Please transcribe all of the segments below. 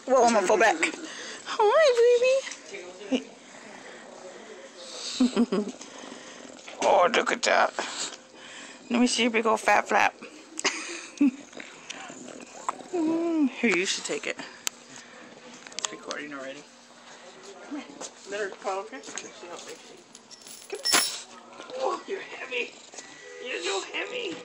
Whoa, I'm gonna fall back. Hi, baby. Oh, look at that. Let me see your big old fat flap. Here, you should take it. It's recording already. Come here. Let her crawl over here. See how big she is. Come on. Oh, you're heavy. You're so heavy.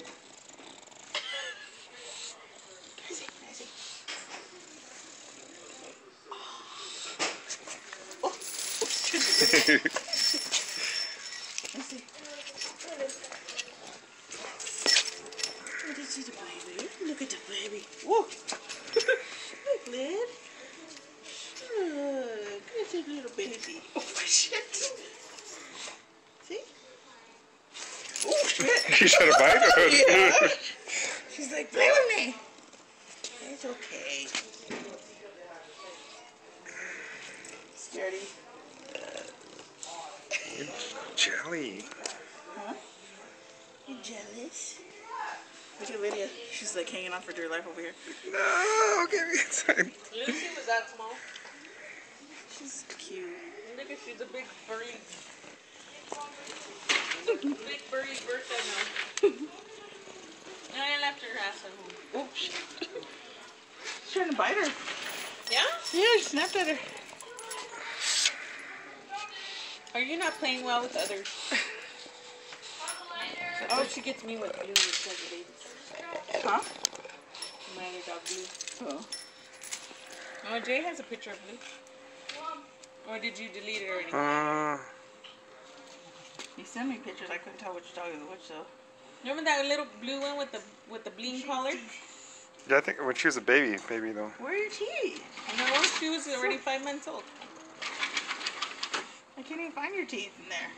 Look at the baby. Whoa. Look, Lid. Look at the little baby. Oh, shit. See? Oh, shit. She's trying to bite her. Yeah. She's like, play with me. It's okay. Scaredy. Jelly. Huh? You jealous? Look at Lydia. She's like hanging on for dear life over here. No, get me inside. Lucy was that small. She's cute. Look at she's a big furry. Big furry birthday now. And I left her ass at home. Oh, shit. She's trying to bite her. Yeah? Yeah, she snapped at her. Are you not playing well with others? Oh, she gets me with Blue because of babies. Huh? My other dog, Blue. Oh. Oh, Jay has a picture of Blue. Or did you delete it already? You sent me pictures. I couldn't tell which dog is which, though. Remember that little blue one with the bling collar? Yeah, I think when she was a baby though. Where are your teeth? No, she was already 5 months old. I can't even find your teeth in there.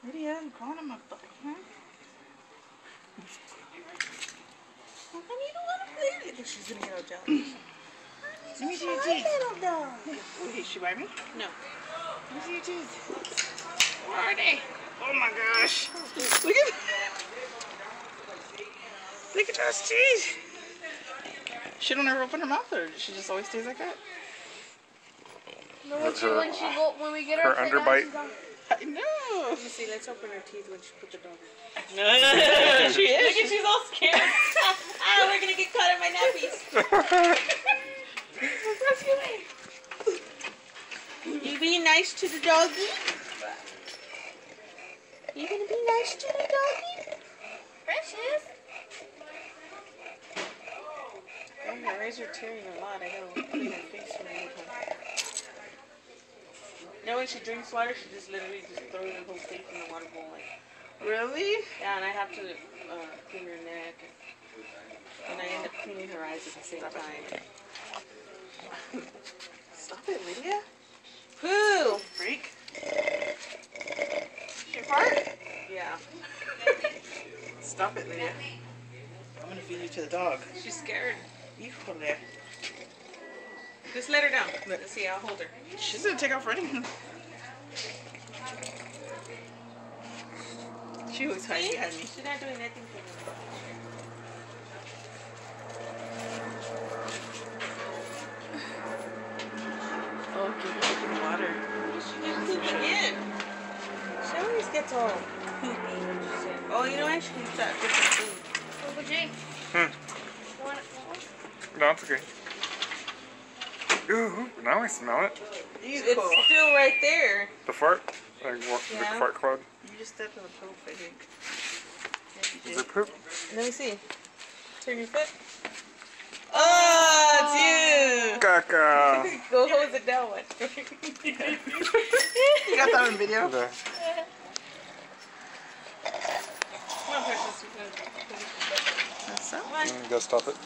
Lydia, I'm calling him a fuck, huh? How come you don't want to play with it? She's gonna get all jealous. Let me see your teeth. Wait, did she bite me? No. Let me see your teeth. Where are they? Oh my gosh. Look at Look at those teeth. She don't ever open her mouth, or she just always stays like that? No, when we get her underbite. I know. Let me see. Let's open her teeth when she put the dog in. No, she is. Look at she's all scared. Ah, we're gonna get caught in my nappies. You being nice to the doggy? You gonna be nice to the doggy? Precious. Oh, her eyes are tearing a lot. I gotta put her face in her. You know when she drinks water, she just literally just throws her whole face in the water bowl. Like, Really? yeah, and I have to clean her neck. And I end up cleaning her eyes at the same time. Stop it, Lydia. Pooh! Freak. She fart? Yeah. Stop it, Lydia. I'm gonna feed you to the dog. She's scared. You hold there. Just let her down. Let's see, I'll hold her. She's gonna take off running. She was hiding behind me. She's not doing nothing for me. Oh, give her some water. She just pooped again. She always gets all poopy. Oh, you know what? She needs that different food. Uncle Jake. No, it's okay. Ooh, now I smell it. He's It's cool. still right there. The fart? Like what? Yeah. The fart cloud? You just stepped on the poop, I think. Yeah, Is you it did. poop? Let me see. Turn your foot. Oh, it's Caca. you. Go hose it down one. You got that on video? The- Come on, Precious. That's so. Come on. You gotta stop it.